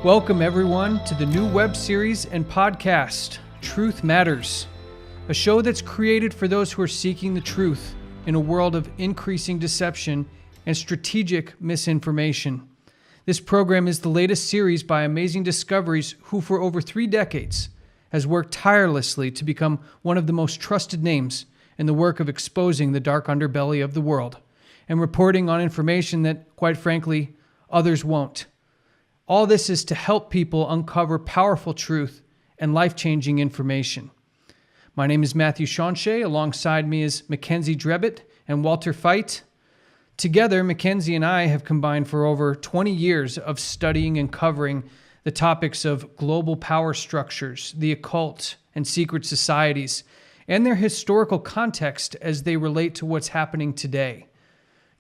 Welcome, everyone, to the new web series and podcast, Truth Matters, a show that's created for those who are seeking the truth in a world of increasing deception and strategic misinformation. This program is the latest series by Amazing Discoveries, who for over 3 decades has worked tirelessly to become one of the most trusted names in the work of exposing the dark underbelly of the world and reporting on information that, quite frankly, others won't. All this is to help people uncover powerful truth and life-changing information. My name is Matthew Shawnshea. Alongside me is Mackenzie Drebbett and Walter Feit. Together, Mackenzie and I have combined for over 20 years of studying and covering the topics of global power structures, the occult, and secret societies, and their historical context as they relate to what's happening today.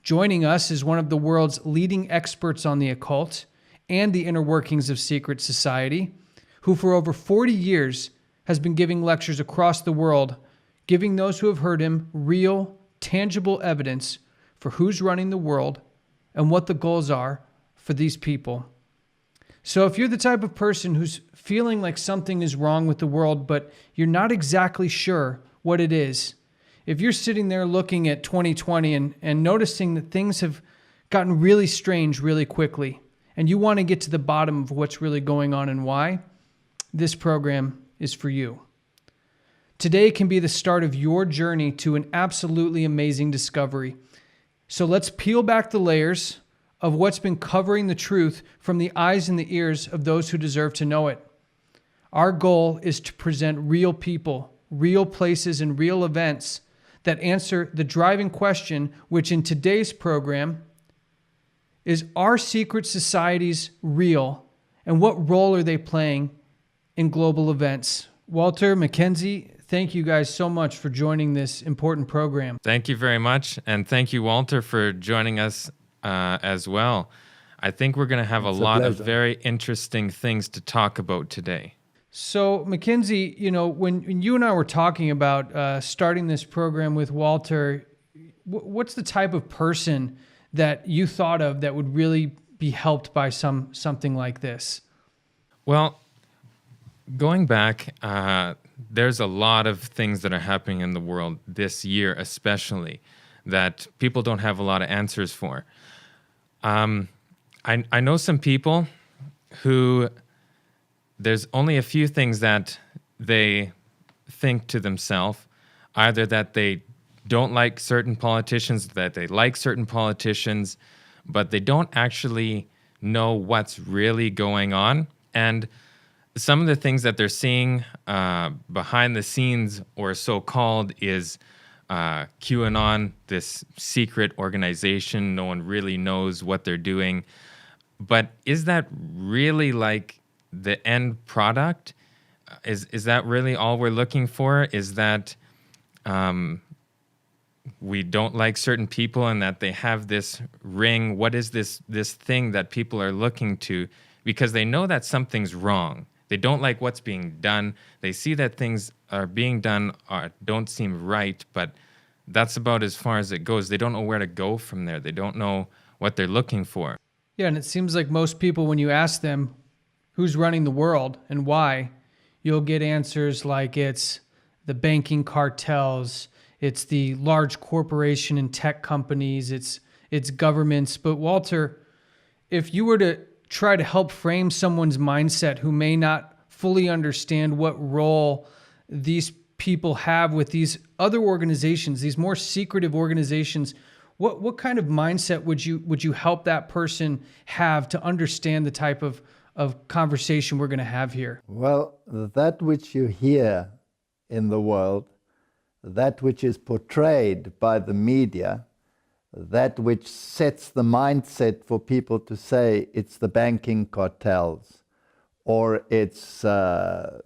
Joining us is one of the world's leading experts on the occult and the inner workings of secret society, who for over 40 years has been giving lectures across the world, giving those who have heard him real, tangible evidence for who's running the world and what the goals are for these people. So if you're the type of person who's feeling like something is wrong with the world, but you're not exactly sure what it is, if you're sitting there looking at 2020 and noticing that things have gotten really strange really quickly, and you want to get to the bottom of what's really going on and why, this program is for you. Today can be the start of your journey to an absolutely amazing discovery. So let's peel back the layers of what's been covering the truth from the eyes and the ears of those who deserve to know it. Our goal is to present real people, real places, and real events that answer the driving question, which in today's program is, are secret societies real, and what role are they playing in global events? Walter, Mackenzie, thank you guys so much for joining this important program. Thank you very much, and thank you, Walter, for joining us as well. I think we're going to have a lot of very interesting things to talk about today. So, Mackenzie, when you and I were talking about starting this program with Walter, what's the type of person that you thought of that would really be helped by something like this? Well, going back, there's a lot of things that are happening in the world this year, especially, that people don't have a lot of answers for. I know some people who there's only a few things that they think to themselves, either that they don't like certain politicians, that they like certain politicians, but they don't actually know what's really going on. And some of the things that they're seeing behind the scenes, or so-called, is QAnon, this secret organization. No one really knows what they're doing. But is that really like the end product? Is that really all we're looking for? Is that we don't like certain people and that they have this ring? What is this thing that people are looking to? Because they know that something's wrong. They don't like what's being done. They see that things are being done don't seem right, but that's about as far as it goes. They don't know where to go from there. They don't know what they're looking for. Yeah, and it seems like most people, when you ask them who's running the world and why, you'll get answers like it's the banking cartels, it's the large corporation and tech companies, it's governments. But Walter, if you were to try to help frame someone's mindset who may not fully understand what role these people have with these other organizations, these more secretive organizations, what kind of mindset would you help that person have to understand the type of conversation we're going to have here? Well, that which you hear in the world, that which is portrayed by the media, that which sets the mindset for people to say it's the banking cartels, or it's a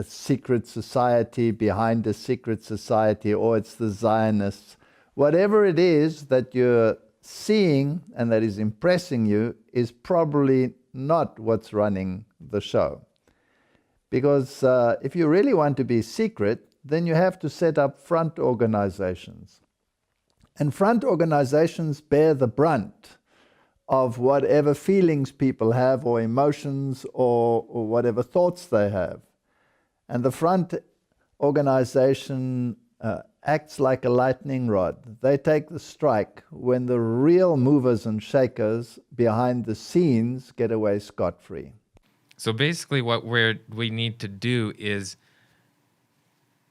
secret society behind a secret society, or it's the Zionists. Whatever it is that you're seeing and that is impressing you is probably not what's running the show. Because if you really want to be secret, then you have to set up front organizations. And front organizations bear the brunt of whatever feelings people have, or emotions, or whatever thoughts they have. And the front organization acts like a lightning rod. They take the strike when the real movers and shakers behind the scenes get away scot-free. So basically what we need to do is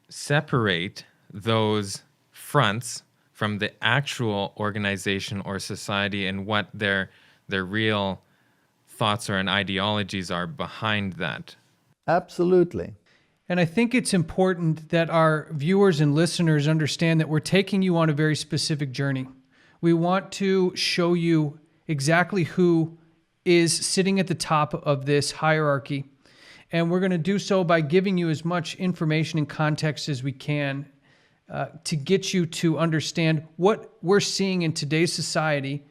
separate those fronts from the actual organization or society and what their real thoughts or and ideologies are behind that. Absolutely. And I think it's important that our viewers and listeners understand that we're taking you on a very specific journey. We want to show you exactly who is sitting at the top of this hierarchy. And we're going to do so by giving you as much information and context as we can to get you to understand what we're seeing in today's society.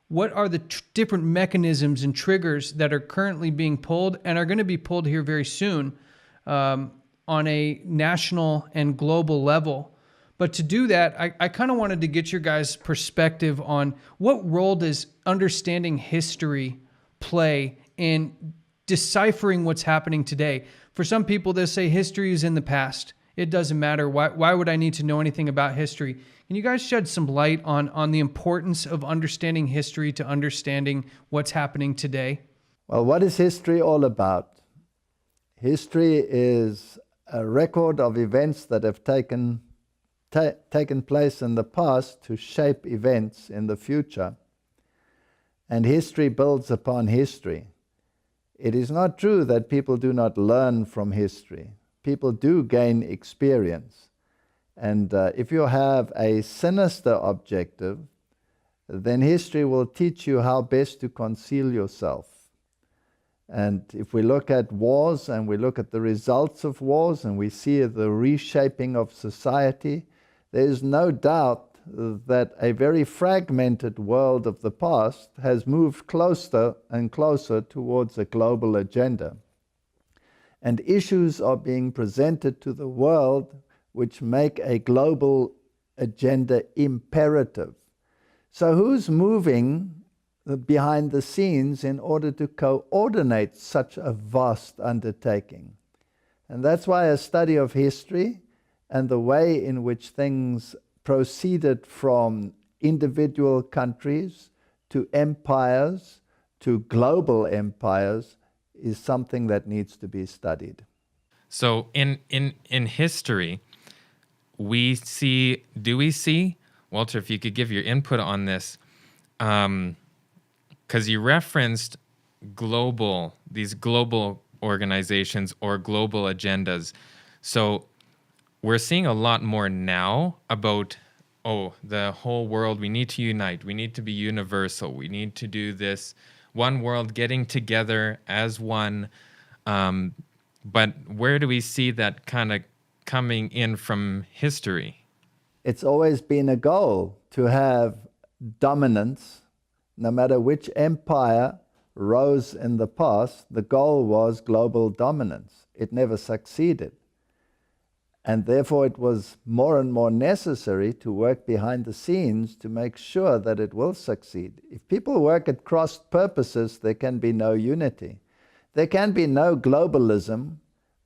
What are the different mechanisms and triggers that are currently being pulled and are going to be pulled here very soon on a national and global level? But to do that, I kind of wanted to get your guys' perspective on what role does understanding history play in deciphering what's happening today. For some people, they say history is in the past. It doesn't matter. Why would I need to know anything about history? Can you guys shed some light on the importance of understanding history to understanding what's happening today? Well, what is history all about? History is a record of events that have taken place in the past to shape events in the future. And history builds upon history. It is not true that people do not learn from history. People do gain experience. And if you have a sinister objective, then history will teach you how best to conceal yourself. And if we look at wars and we look at the results of wars and we see the reshaping of society, there is no doubt that a very fragmented world of the past has moved closer and closer towards a global agenda. And issues are being presented to the world which make a global agenda imperative. So who's moving behind the scenes in order to coordinate such a vast undertaking? And that's why a study of history and the way in which things proceeded from individual countries to empires to global empires is something that needs to be studied. So in history, do we see, Walter, if you could give your input on this, because you referenced these global organizations or global agendas. So we're seeing a lot more now about, the whole world, we need to unite, we need to be universal, we need to do this one world getting together as one. But where do we see that kind of coming in from history? It's always been a goal to have dominance. No matter which empire rose in the past, the goal was global dominance. It never succeeded. And therefore it was more and more necessary to work behind the scenes to make sure that it will succeed. If people work at cross purposes, there can be no unity. There can be no globalism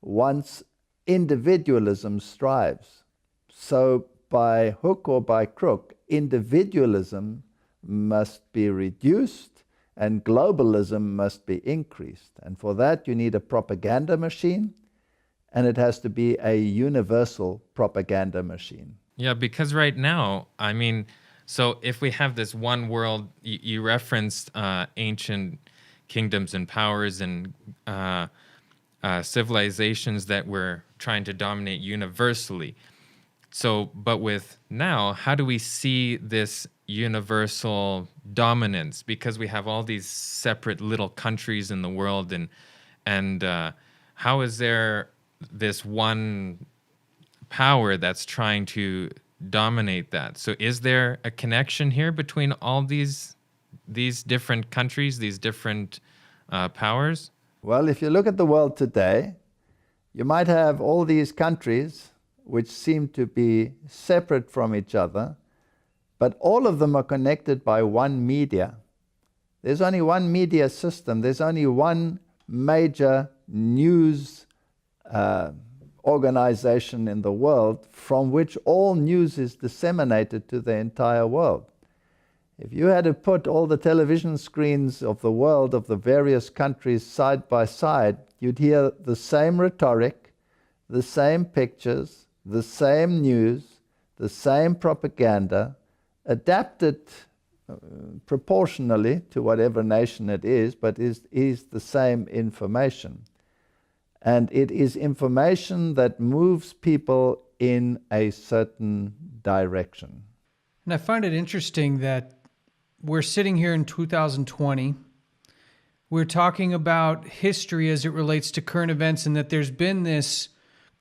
once individualism strives. So by hook or by crook, individualism must be reduced and globalism must be increased. And for that you need a propaganda machine, and it has to be a universal propaganda machine. Yeah, because right now, so if we have this one world, you referenced ancient kingdoms and powers and civilizations that were trying to dominate universally. So, but with now, how do we see this universal dominance? Because we have all these separate little countries in the world, and how is there this one power that's trying to dominate that? So is there a connection here between all these different countries, these different powers? Well, if you look at the world today, you might have all these countries which seem to be separate from each other, but all of them are connected by one media, There's only one media system. There's only one major news organization in the world from which all news is disseminated to the entire world. If you had to put all the television screens of the world, of the various countries side by side, you'd hear the same rhetoric, the same pictures, the same news, the same propaganda, adapted proportionally to whatever nation it is, but is the same information. And it is information that moves people in a certain direction. And I find it interesting that we're sitting here in 2020. We're talking about history as it relates to current events, and that there's been this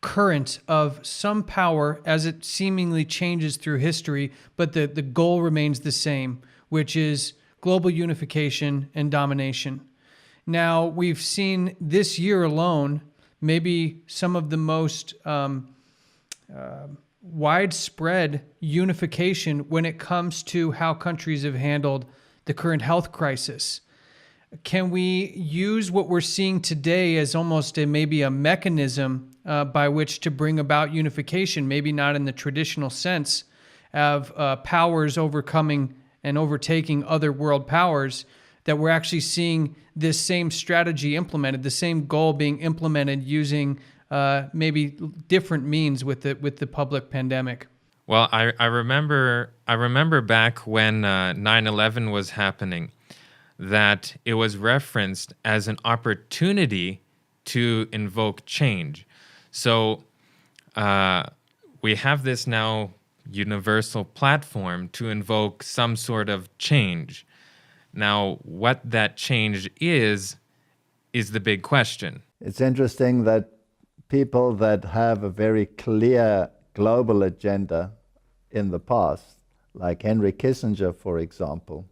current of some power as it seemingly changes through history, but the goal remains the same, which is global unification and domination. Now, we've seen this year alone maybe some of the most widespread unification when it comes to how countries have handled the current health crisis. Can we use what we're seeing today as almost maybe a mechanism by which to bring about unification, maybe not in the traditional sense of powers overcoming and overtaking other world powers, that we're actually seeing this same strategy implemented, the same goal being implemented using maybe different means with the public pandemic? Well, I remember back when 9/11 was happening, that it was referenced as an opportunity to invoke change. So we have this now universal platform to invoke some sort of change. Now, what that change is the big question. It's interesting that people that have a very clear global agenda in the past, like Henry Kissinger, for example,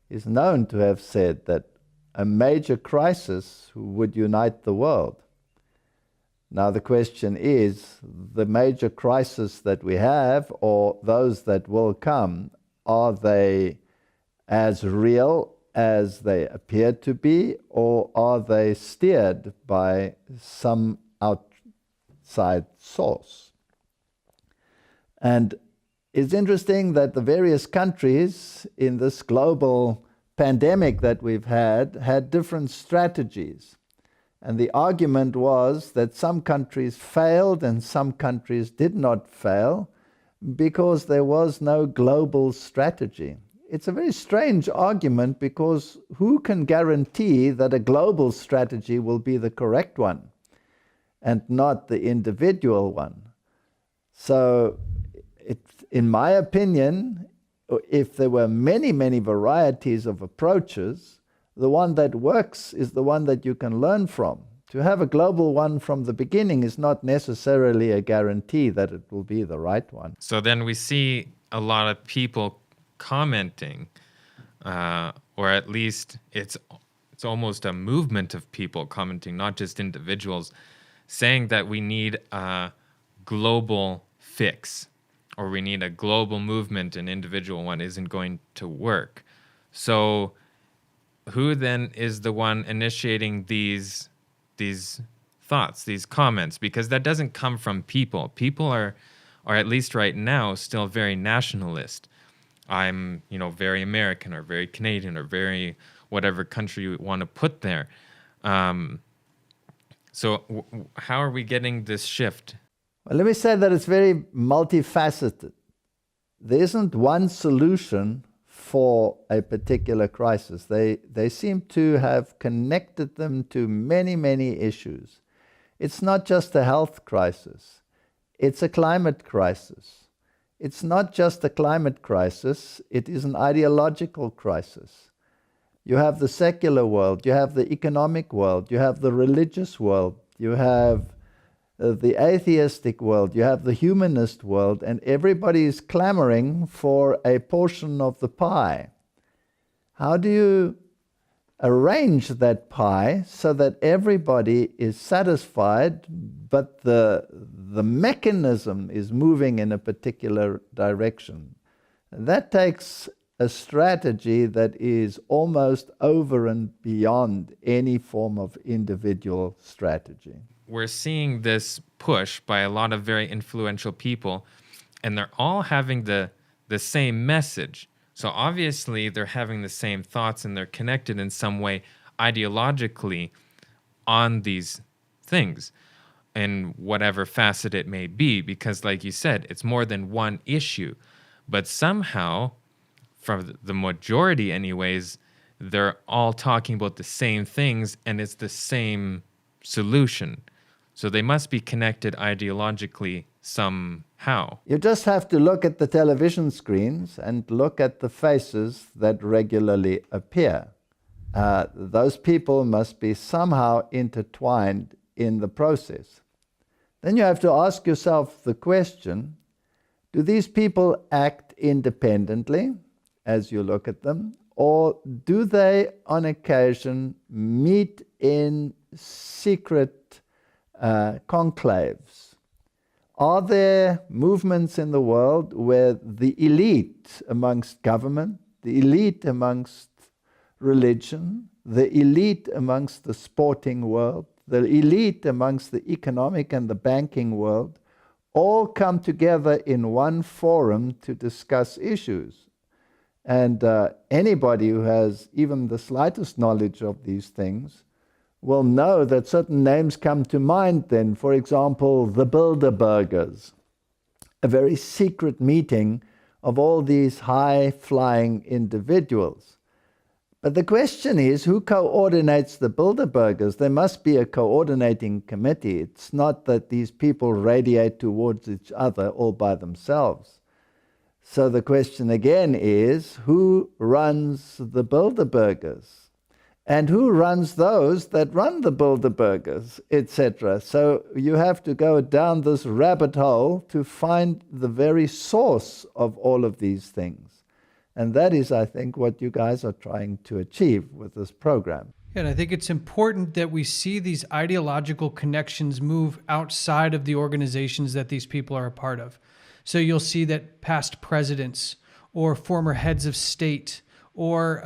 is known to have said that a major crisis would unite the world. Now the question is, the major crises that we have, or those that will come, are they as real as they appear to be, or are they steered by some outside source? And it's interesting that the various countries in this global pandemic that we've had different strategies. And the argument was that some countries failed and some countries did not fail because there was no global strategy. It's a very strange argument, because who can guarantee that a global strategy will be the correct one and not the individual one? So, in my opinion, if there were many, many varieties of approaches, the one that works is the one that you can learn from. To have a global one from the beginning is not necessarily a guarantee that it will be the right one. So then we see a lot of people commenting, or at least it's almost a movement of people commenting, not just individuals, saying that we need a global fix, or we need a global movement. An individual one isn't going to work. So who then is the one initiating these thoughts, these comments? Because that doesn't come from people. People are at least right now, still very nationalist. I'm, very American or very Canadian or very whatever country you want to put there. So how are we getting this shift? Well, let me say that it's very multifaceted. There isn't one solution for a particular crisis. They seem to have connected them to many, many issues. It's not just a health crisis. It's a climate crisis. It's not just a climate crisis. It is an ideological crisis. You have the secular world. You have the economic world. You have the religious world. You have the atheistic world, you have the humanist world, and everybody is clamoring for a portion of the pie. How do you arrange that pie so that everybody is satisfied, but the mechanism is moving in a particular direction? That takes a strategy that is almost over and beyond any form of individual strategy. We're seeing this push by a lot of very influential people, and they're all having the same message. So obviously they're having the same thoughts and they're connected in some way ideologically on these things in whatever facet it may be, because like you said, it's more than one issue. But somehow, from the majority anyways, they're all talking about the same things and it's the same solution. So they must be connected ideologically somehow. You just have to look at the television screens and look at the faces that regularly appear. Those people must be somehow intertwined in the process. Then you have to ask yourself the question, do these people act independently as you look at them, or do they on occasion meet in secret conclaves? Are there movements in the world where the elite amongst government, the elite amongst religion, the elite amongst the sporting world, the elite amongst the economic and the banking world, all come together in one forum to discuss issues? And anybody who has even the slightest knowledge of these things will know that certain names come to mind then. For example, the Bilderbergers, a very secret meeting of all these high-flying individuals. But the question is, who coordinates the Bilderbergers? There must be a coordinating committee. It's not that these people radiate towards each other all by themselves. So the question again is, who runs the Bilderbergers? And who runs those that run the Bilderbergers, etc.? So you have to go down this rabbit hole to find the very source of all of these things. And that is, I think, what you guys are trying to achieve with this program. And I think it's important that we see these ideological connections move outside of the organizations that these people are a part of. So you'll see that past presidents or former heads of state or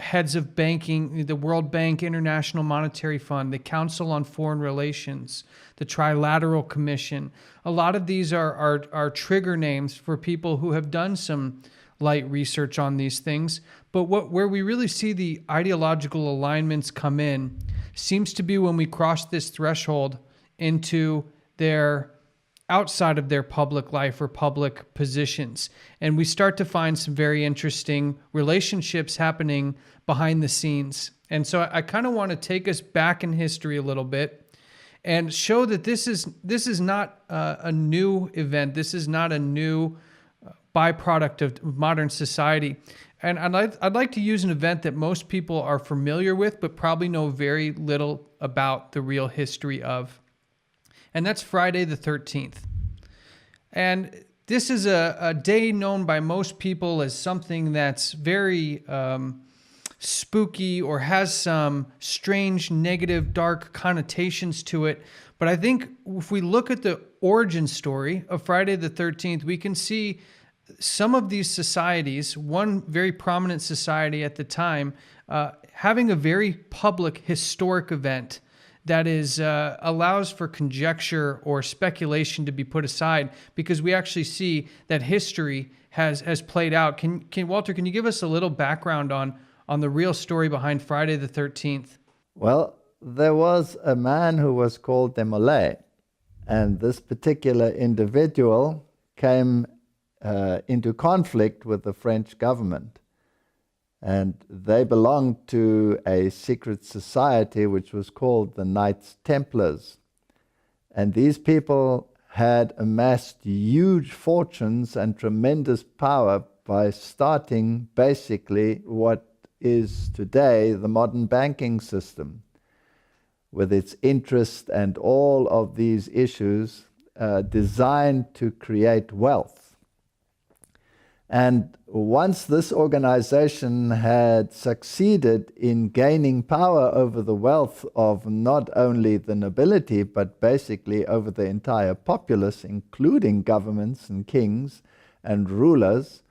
heads of banking, the World Bank, International Monetary Fund, the Council on Foreign Relations, the Trilateral Commission. A lot of these are trigger names for people who have done some light research on these things. But where we really see the ideological alignments come in seems to be when we cross this threshold into their outside of their public life or public positions. And we start to find some very interesting relationships happening behind the scenes. And so I kind of want to take us back in history a little bit and show that this is not a new event. This is not a new byproduct of modern society. And I'd like to use an event that most people are familiar with, but probably know very little about the real history of. And that's Friday the 13th. And this is a day known by most people as something that's very spooky or has some strange, negative, dark connotations to it. But I think if we look at the origin story of Friday the 13th, we can see some of these societies, one very prominent society at the time, having a very public historic event that is allows for conjecture or speculation to be put aside, because we actually see that history has played out. Can Walter, can you give us a little background on the real story behind Friday the 13th? Well, there was a man who was called Desmoulins, and this particular individual came into conflict with the French government. And they belonged to a secret society which was called the Knights Templars. And these people had amassed huge fortunes and tremendous power by starting basically what is today the modern banking system, with its interest and all of these issues designed to create wealth. And once this organization had succeeded in gaining power over the wealth of not only the nobility, but basically over the entire populace, including governments and kings and rulers,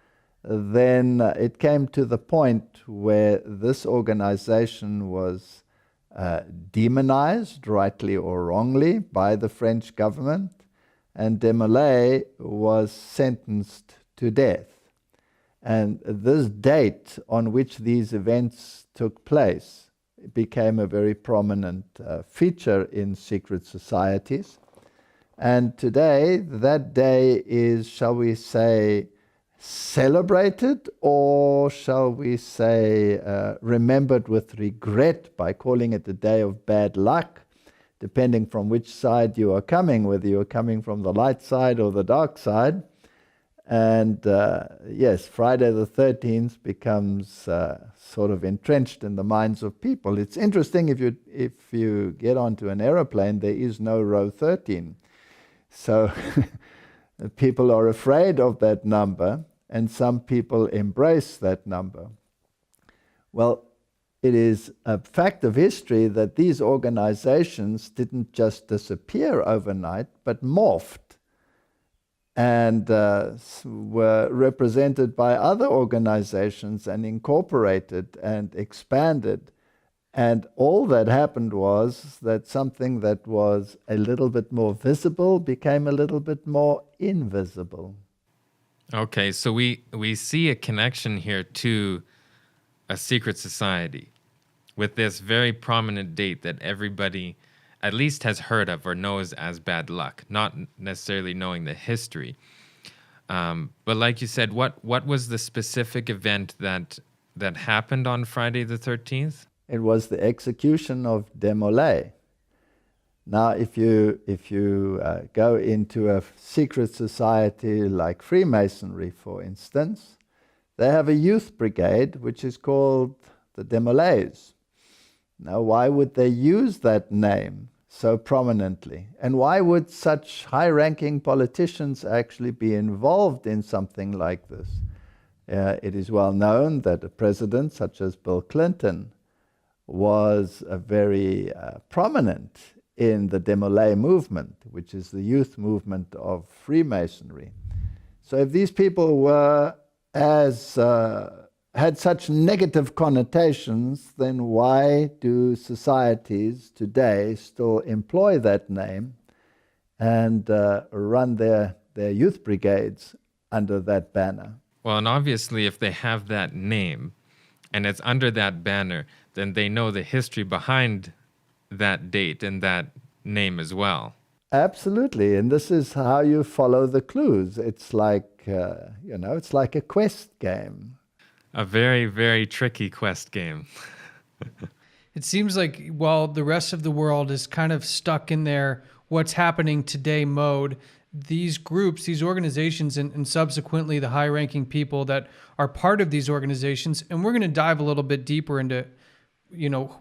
then it came to the point where this organization was demonized, rightly or wrongly, by the French government, and Desmoulins was sentenced to death. And this date on which these events took place became a very prominent feature in secret societies. And today, that day is, shall we say, celebrated, or shall we say remembered with regret by calling it a day of bad luck, depending from which side you are coming, whether you are coming from the light side or the dark side. And yes, Friday the 13th becomes sort of entrenched in the minds of people. It's interesting, if you get onto an aeroplane, there is no row 13. So people are afraid of that number, and some people embrace that number. Well, it is a fact of history that these organizations didn't just disappear overnight, but morphed and were represented by other organizations and incorporated and expanded. And all that happened was that something that was a little bit more visible became a little bit more invisible. Okay, so we see a connection here to a secret society with this very prominent date that everybody at least has heard of or knows as bad luck, not necessarily knowing the history. But like you said, what was the specific event that happened on Friday the 13th? It was the execution of Desmoulins. Now, if you go into a secret society like Freemasonry, for instance, they have a youth brigade which is called the Desmoulins. Now, why would they use that name so prominently? And why would such high-ranking politicians actually be involved in something like this? It is well known that a president such as Bill Clinton was very prominent in the Desmoulins movement, which is the youth movement of Freemasonry. So if these people were had such negative connotations, then why do societies today still employ that name and run their youth brigades under that banner? Well, and obviously if they have that name and it's under that banner, then they know the history behind that date and that name as well. Absolutely, and this is how you follow the clues. It's like, it's like a quest game. A very, very tricky quest game. It seems like while the rest of the world is kind of stuck in their what's happening today mode, these groups, these organizations, and subsequently the high-ranking people that are part of these organizations, and we're going to dive a little bit deeper into,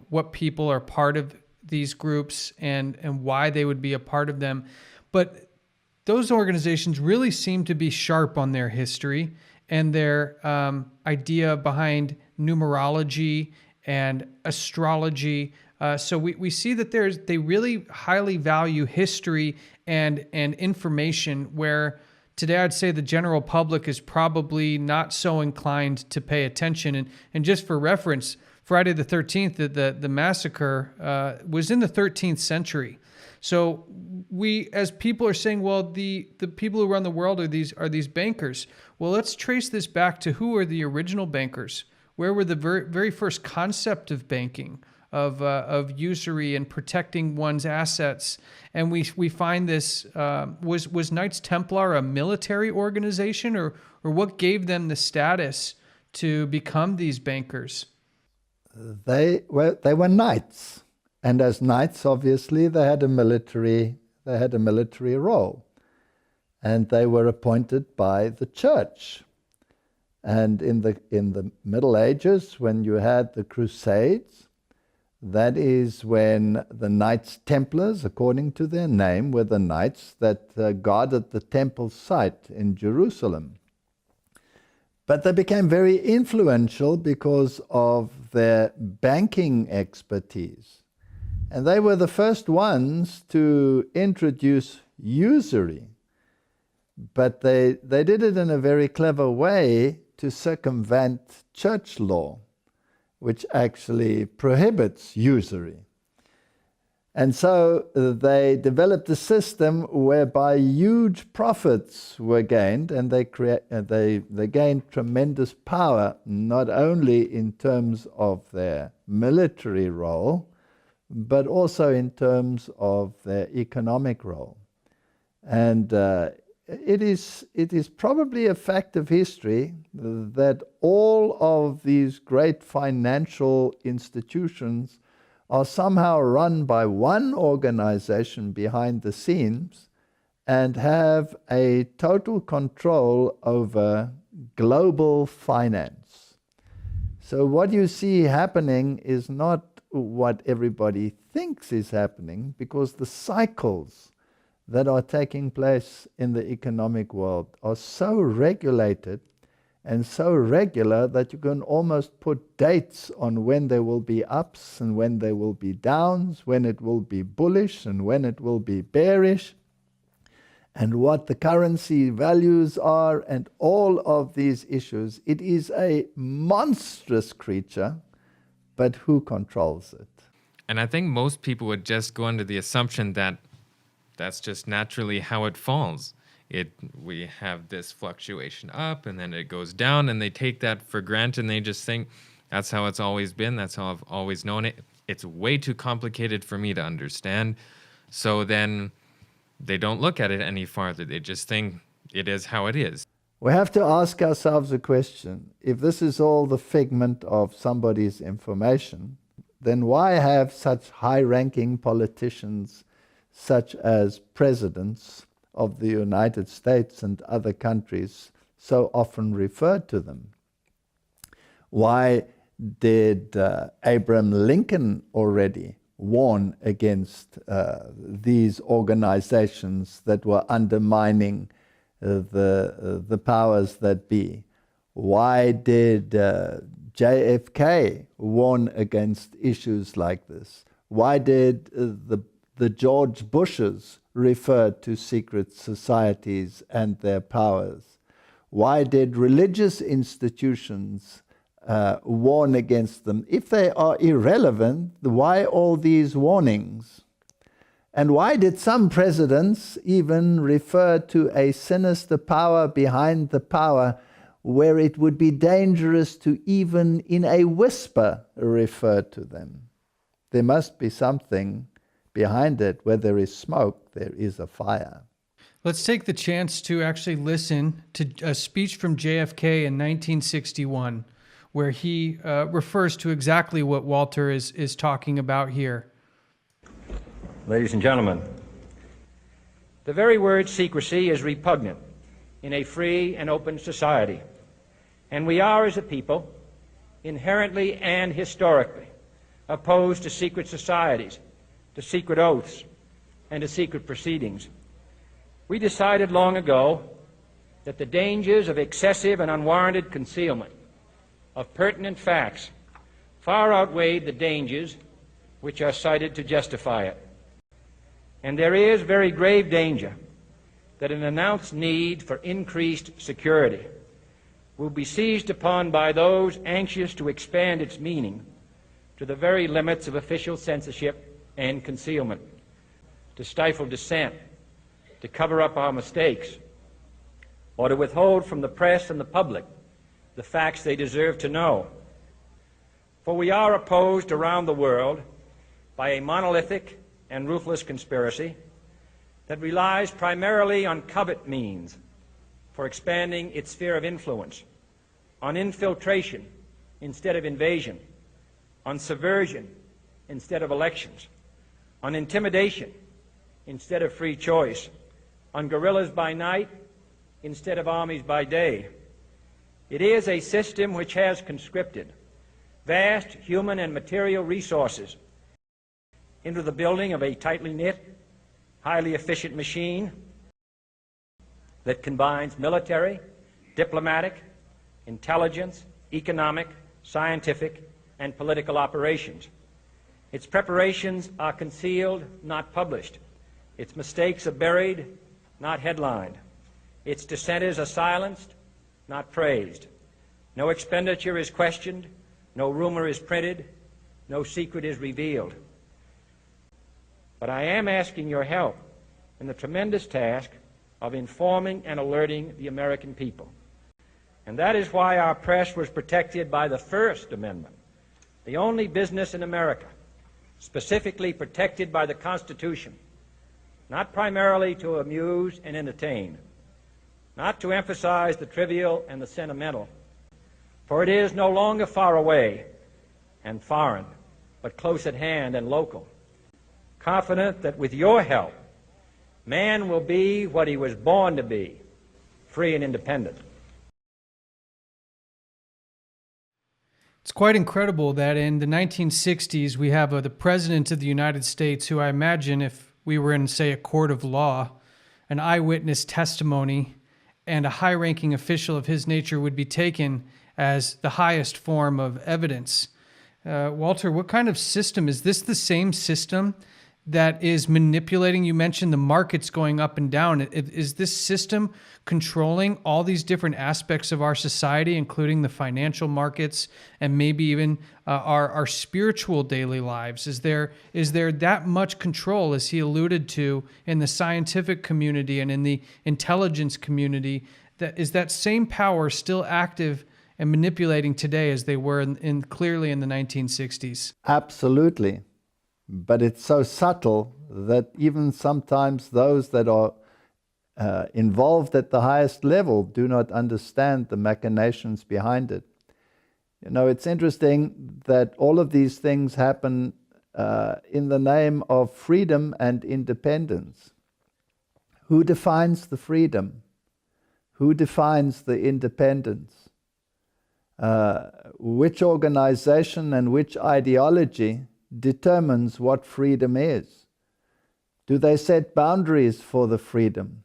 what people are part of these groups and why they would be a part of them. But those organizations really seem to be sharp on their history and their idea behind numerology and astrology. So we see that they really highly value history and information, where today I'd say the general public is probably not so inclined to pay attention. And just for reference, Friday the 13th, the massacre was in the 13th century. So we, as people are saying, well, the people who run the world are these bankers. Well, let's trace this back to who are the original bankers. Where were the very first concept of banking, of usury and protecting one's assets? And we find this, was Knights Templar a military organization, or what gave them the status to become these bankers? They were knights, and as knights, obviously, they had a military role, and they were appointed by the church. And in the Middle Ages, when you had the Crusades, that is when the Knights Templars, according to their name, were the knights that guarded the temple site in Jerusalem. But they became very influential because of their banking expertise. And they were the first ones to introduce usury. But they did it in a very clever way to circumvent church law, which actually prohibits usury. And so they developed a system whereby huge profits were gained, and they gained tremendous power, not only in terms of their military role, but also in terms of their economic role. And it is probably a fact of history that all of these great financial institutions are somehow run by one organization behind the scenes and have a total control over global finance. So what you see happening is not what everybody thinks is happening, because the cycles that are taking place in the economic world are so regulated and so regular that you can almost put dates on when there will be ups and when there will be downs, when it will be bullish and when it will be bearish, and what the currency values are, and all of these issues. It is a monstrous creature, but who controls it? And I think most people would just go under the assumption that that's just naturally how it falls. We have this fluctuation up and then it goes down, and they take that for granted and they just think that's how it's always been, that's how I've always known it. It's way too complicated for me to understand. So then they don't look at it any farther. They just think it is how it is. We have to ask ourselves a question. If this is all the figment of somebody's information, then why have such high-ranking politicians, such as presidents of the United States and other countries, so often referred to them? Why did Abraham Lincoln already warn against these organizations that were undermining the powers that be? Why did JFK warn against issues like this? Why did the George Bushes refer to secret societies and their powers? Why did religious institutions warn against them? If they are irrelevant, why all these warnings? And why did some presidents even refer to a sinister power behind the power, where it would be dangerous to even in a whisper refer to them? There must be something behind it. Where there is smoke, there is a fire. Let's take the chance to actually listen to a speech from JFK in 1961, where he refers to exactly what Walter is talking about here. Ladies and gentlemen, the very word secrecy is repugnant in a free and open society, and we are, as a people, inherently and historically opposed to secret societies, to secret oaths, and to secret proceedings. We decided long ago that the dangers of excessive and unwarranted concealment of pertinent facts far outweighed the dangers which are cited to justify it. And there is very grave danger that an announced need for increased security will be seized upon by those anxious to expand its meaning to the very limits of official censorship and concealment, to stifle dissent, to cover up our mistakes, or to withhold from the press and the public the facts they deserve to know. For we are opposed around the world by a monolithic and ruthless conspiracy that relies primarily on covert means for expanding its sphere of influence, on infiltration instead of invasion, on subversion instead of elections, on intimidation instead of free choice, on guerrillas by night instead of armies by day. It is a system which has conscripted vast human and material resources into the building of a tightly knit, highly efficient machine that combines military, diplomatic, intelligence, economic, scientific, and political operations. Its preparations are concealed, not published. Its mistakes are buried, not headlined. Its dissenters are silenced, not praised. No expenditure is questioned, no rumor is printed, no secret is revealed. But I am asking your help in the tremendous task of informing and alerting the American people. And that is why our press was protected by the First Amendment, the only business in America specifically protected by the Constitution, not primarily to amuse and entertain, not to emphasize the trivial and the sentimental, for it is no longer far away and foreign, but close at hand and local, confident that with your help, man will be what he was born to be, free and independent. It's quite incredible that in the 1960s we have the President of the United States, who I imagine if we were in, say, a court of law, an eyewitness testimony and a high-ranking official of his nature would be taken as the highest form of evidence. Walter, what kind of system? Is this the same system that is manipulating? You mentioned the markets going up and down. Is this system controlling all these different aspects of our society, including the financial markets and maybe even our spiritual daily lives? Is there that much control, as he alluded to, in the scientific community and in the intelligence community? Is that same power still active and manipulating today as they were clearly in the 1960s? Absolutely. But it's so subtle that even sometimes those that are involved at the highest level do not understand the machinations behind it. You know, it's interesting that all of these things happen in the name of freedom and independence. Who defines the freedom? Who defines the independence? Which organization and which ideology determines what freedom is? Do they set boundaries for the freedom?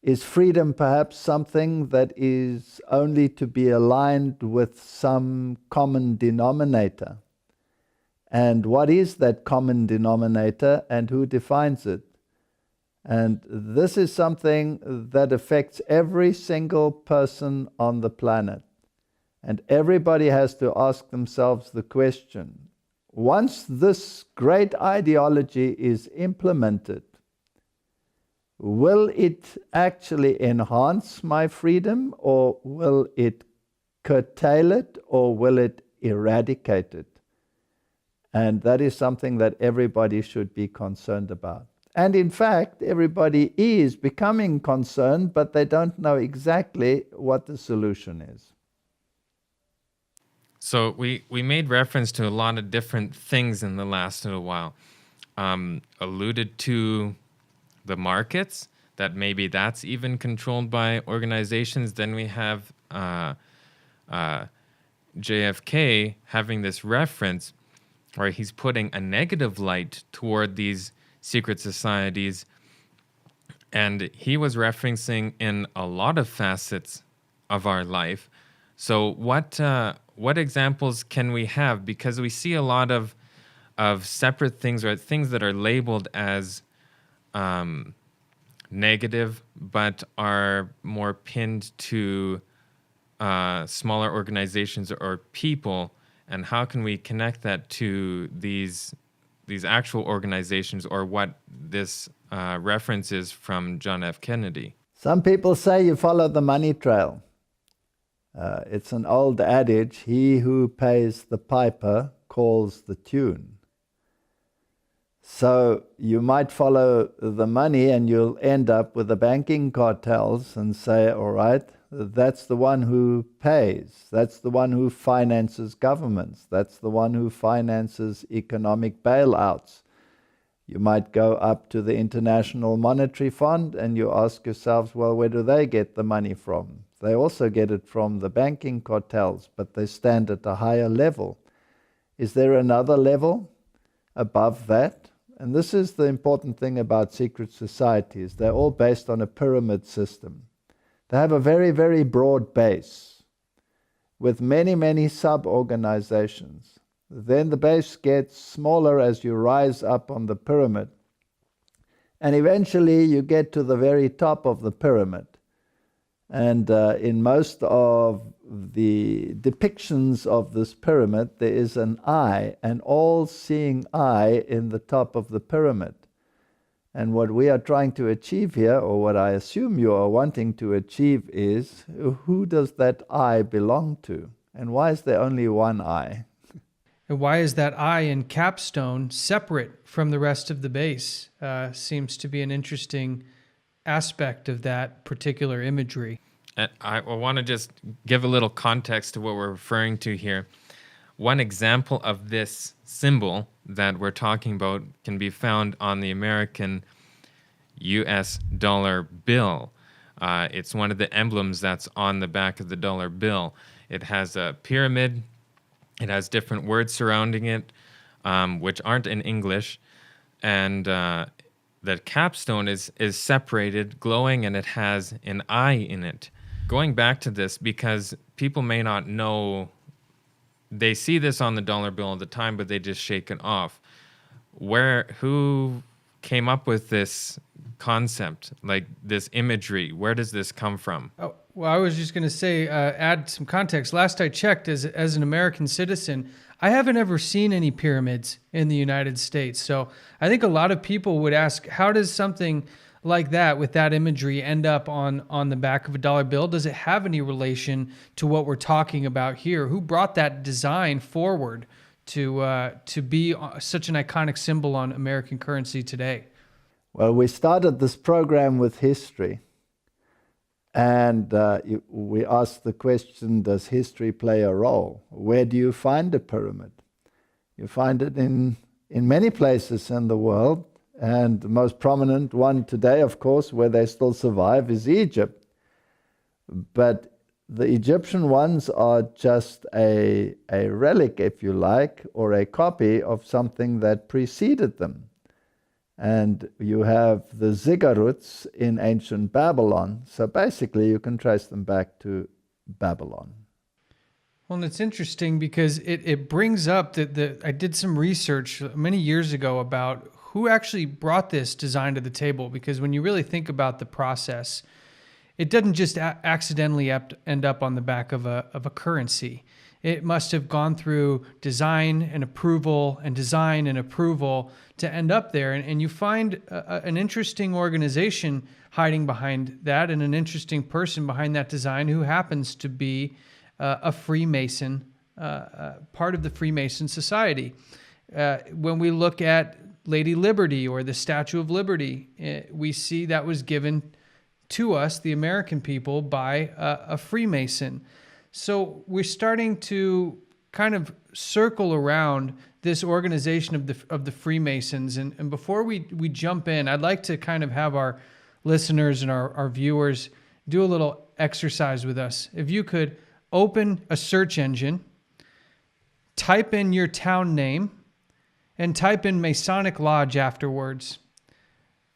Is freedom perhaps something that is only to be aligned with some common denominator? And what is that common denominator and who defines it? And this is something that affects every single person on the planet. And everybody has to ask themselves the question, once this great ideology is implemented, will it actually enhance my freedom, or will it curtail it, or will it eradicate it? And that is something that everybody should be concerned about. And in fact, everybody is becoming concerned, but they don't know exactly what the solution is. So we made reference to a lot of different things in the last little while. Alluded to the markets, that maybe that's even controlled by organizations. Then we have JFK having this reference where he's putting a negative light toward these secret societies. And he was referencing in a lot of facets of our life. So what examples can we have? Because we see a lot of separate things, or things that are labeled as negative, but are more pinned to smaller organizations or people. And how can we connect that to these actual organizations, or what this reference is from John F. Kennedy? Some people say you follow the money trail. It's an old adage, he who pays the piper calls the tune. So you might follow the money and you'll end up with the banking cartels and say, all right, that's the one who pays. That's the one who finances governments. That's the one who finances economic bailouts. You might go up to the International Monetary Fund and you ask yourselves, well, where do they get the money from? They also get it from the banking cartels, but they stand at a higher level. Is there another level above that? And this is the important thing about secret societies. They're all based on a pyramid system. They have a very, very broad base with many, many sub-organizations. Then the base gets smaller as you rise up on the pyramid. And eventually you get to the very top of the pyramid. And in most of the depictions of this pyramid, there is an eye, an all-seeing eye in the top of the pyramid. And what we are trying to achieve here, or what I assume you are wanting to achieve, is who does that eye belong to? And why is there only one eye? And why is that eye in capstone separate from the rest of the base? Seems to be an interesting aspect of that particular imagery. And I want to just give a little context to what we're referring to here. One example of this symbol that we're talking about can be found on the American US dollar bill. It's one of the emblems that's on the back of the dollar bill. It has a pyramid. It has different words surrounding it, which aren't in English. And the capstone is separated, glowing, and it has an eye in it. Going back to this, because people may not know, they see this on the dollar bill all the time, but they just shake it off. Who came up with this concept, like this imagery? Where does this come from? Oh, well, I was just going to say, add some context. Last I checked, as an American citizen, I haven't ever seen any pyramids in the United States. So I think a lot of people would ask, how does something like that, with that imagery, end up on the back of a dollar bill? Does it have any relation to what we're talking about here? Who brought that design forward to be such an iconic symbol on American currency today? Well, we started this program with history, and we asked the question, does history play a role? Where do you find a pyramid? You find it in many places in the world, and the most prominent one today, of course, where they still survive, is Egypt. But the Egyptian ones are just a relic, if you like, or a copy of something that preceded them. And you have the ziggurats in ancient Babylon. So basically, you can trace them back to Babylon. Well, and it's interesting because it brings up that I did some research many years ago about who actually brought this design to the table. Because when you really think about the process, it doesn't just accidentally end up on the back of a currency. It must have gone through design and approval and design and approval to end up there. And you find an interesting organization hiding behind that, and an interesting person behind that design who happens to be a Freemason, part of the Freemason Society. When we look at Lady Liberty or the Statue of Liberty, we see that was given to us, the American people, by a Freemason. So we're starting to kind of circle around this organization of the Freemasons. And before we jump in, I'd like to kind of have our listeners and our viewers do a little exercise with us. If you could open a search engine, type in your town name, and type in Masonic Lodge afterwards.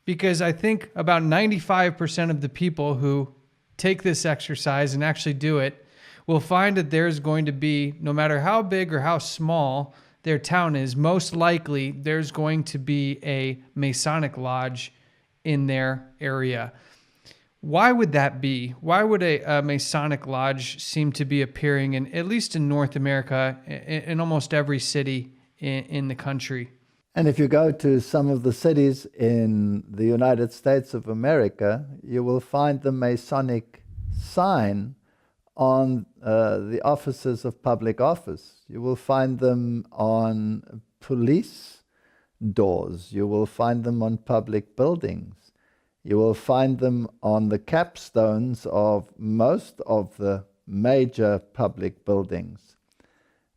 Because I think about 95% of the people who take this exercise and actually do it will find that there's going to be, no matter how big or how small their town is, most likely there's going to be a Masonic Lodge in their area. Why would that be? Why would a Masonic Lodge seem to be appearing in, at least in North America, in almost every city in the country? And if you go to some of the cities in the United States of America, you will find the Masonic sign on the offices of public office. You will find them on police doors. You will find them on public buildings. You will find them on the capstones of most of the major public buildings.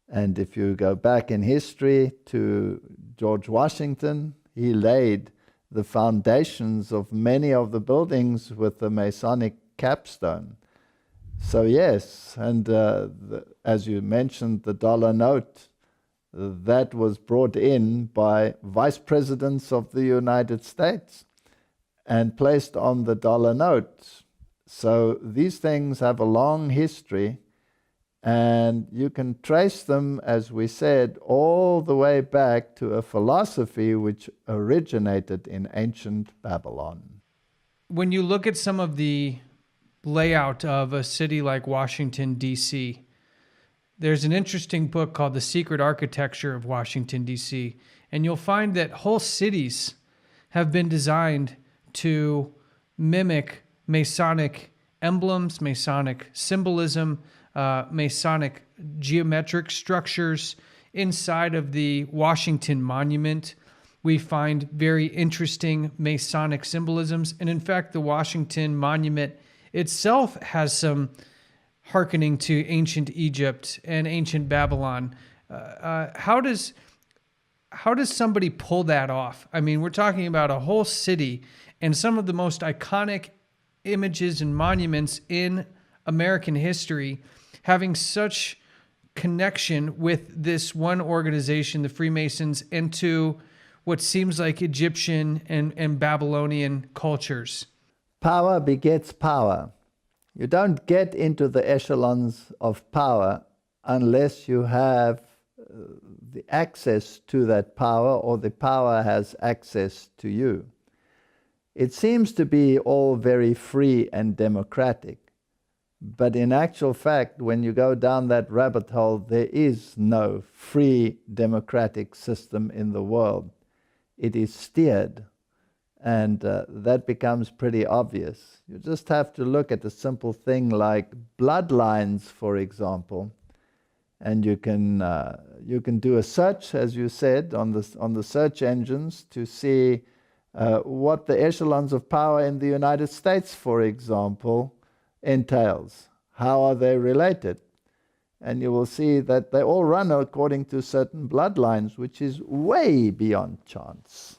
And if you go back in history to George Washington, he laid the foundations of many of the buildings with the Masonic capstone. So yes, and as you mentioned, the dollar note, that was brought in by vice presidents of the United States and placed on the dollar note. So these things have a long history, and you can trace them, as we said, all the way back to a philosophy which originated in ancient Babylon. When you look at some of the layout of a city like Washington, D.C. There's an interesting book called The Secret Architecture of Washington, D.C., and you'll find that whole cities have been designed to mimic Masonic emblems, Masonic symbolism, Masonic geometric structures. Inside of the Washington Monument, we find very interesting Masonic symbolisms. And in fact, the Washington Monument itself has some hearkening to ancient Egypt and ancient Babylon. How does somebody pull that off? I mean, we're talking about a whole city and some of the most iconic images and monuments in American history having such connection with this one organization, the Freemasons, and to what seems like Egyptian and Babylonian cultures. Power begets power. You don't get into the echelons of power unless you have the access to that power, or the power has access to you. It seems to be all very free and democratic, but in actual fact, when you go down that rabbit hole, there is no free democratic system in the world. It is steered, and that becomes pretty obvious. You just have to look at a simple thing like bloodlines, for example, and you can do a search, as you said, on the search engines to see what the echelons of power in the United States, for example, entails. How are they related? And you will see that they all run according to certain bloodlines, which is way beyond chance.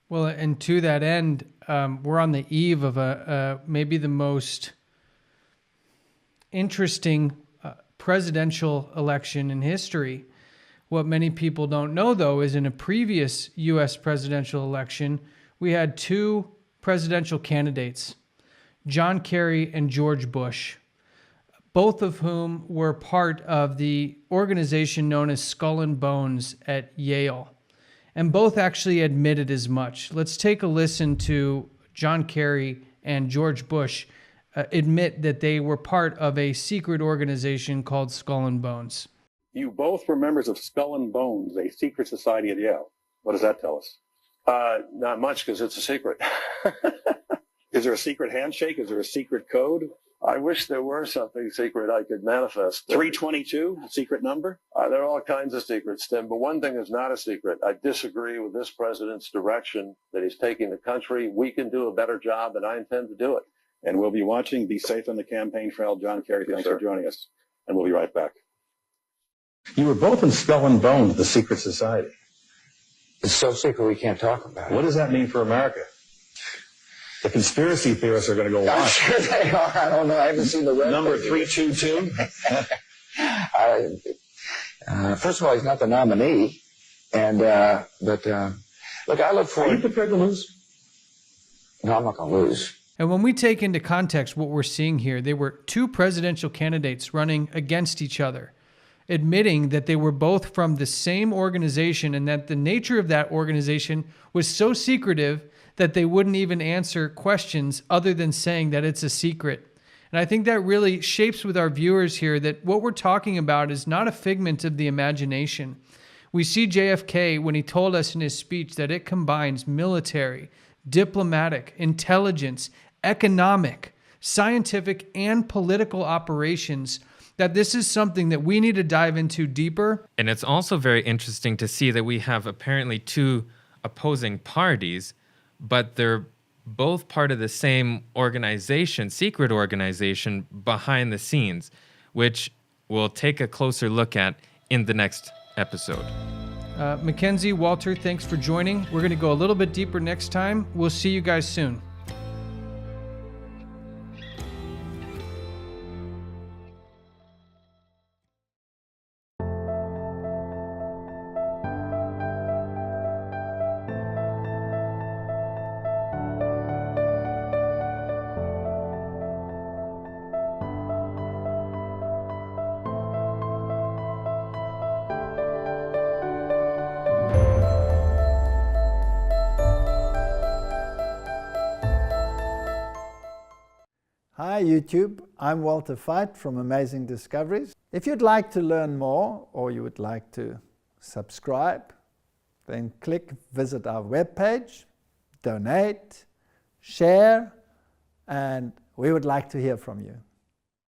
Well, and to that end, we're on the eve of maybe the most interesting presidential election in history. What many people don't know, though, is in a previous U.S. presidential election, we had two presidential candidates, John Kerry and George Bush, both of whom were part of the organization known as Skull and Bones at Yale. And both actually admitted as much. Let's take a listen to John Kerry and George Bush admit that they were part of a secret organization called Skull and Bones. You both were members of Skull and Bones, a secret society at Yale. What does that tell us? Not much, because it's a secret. Is there a secret handshake? Is there a secret code? I wish there were something secret I could manifest. 322, a secret number? There are all kinds of secrets, Tim, but one thing is not a secret. I disagree with this president's direction that he's taking the country. We can do a better job, and I intend to do it. And we'll be watching. Be safe on the campaign trail. John Kerry, thanks for joining us. And we'll be right back. You were both in Skull and Bones, the secret society. It's so secret we can't talk about it. What does that mean for America? The conspiracy theorists are going to go I'm wild. sure they are. I don't know. I haven't seen the red Number paper. 322? First of all, he's not the nominee. And, look, I look Are you forward. prepared to lose? No, I'm not going to lose. And when we take into context what we're seeing here, they were two presidential candidates running against each other, admitting that they were both from the same organization and that the nature of that organization was so secretive that they wouldn't even answer questions other than saying that it's a secret. And I think that really shapes with our viewers here that what we're talking about is not a figment of the imagination. We see JFK when he told us in his speech that it combines military, diplomatic, intelligence, economic, scientific, and political operations, that this is something that we need to dive into deeper. And it's also very interesting to see that we have apparently two opposing parties, but they're both part of the same organization, secret organization behind the scenes, which we'll take a closer look at in the next episode. Mackenzie, Walter, thanks for joining. We're going to go a little bit deeper next time. We'll see you guys soon. Hi YouTube, I'm Walter Veit from Amazing Discoveries. If you'd like to learn more or you would like to subscribe, then visit our webpage, donate, share, and we would like to hear from you.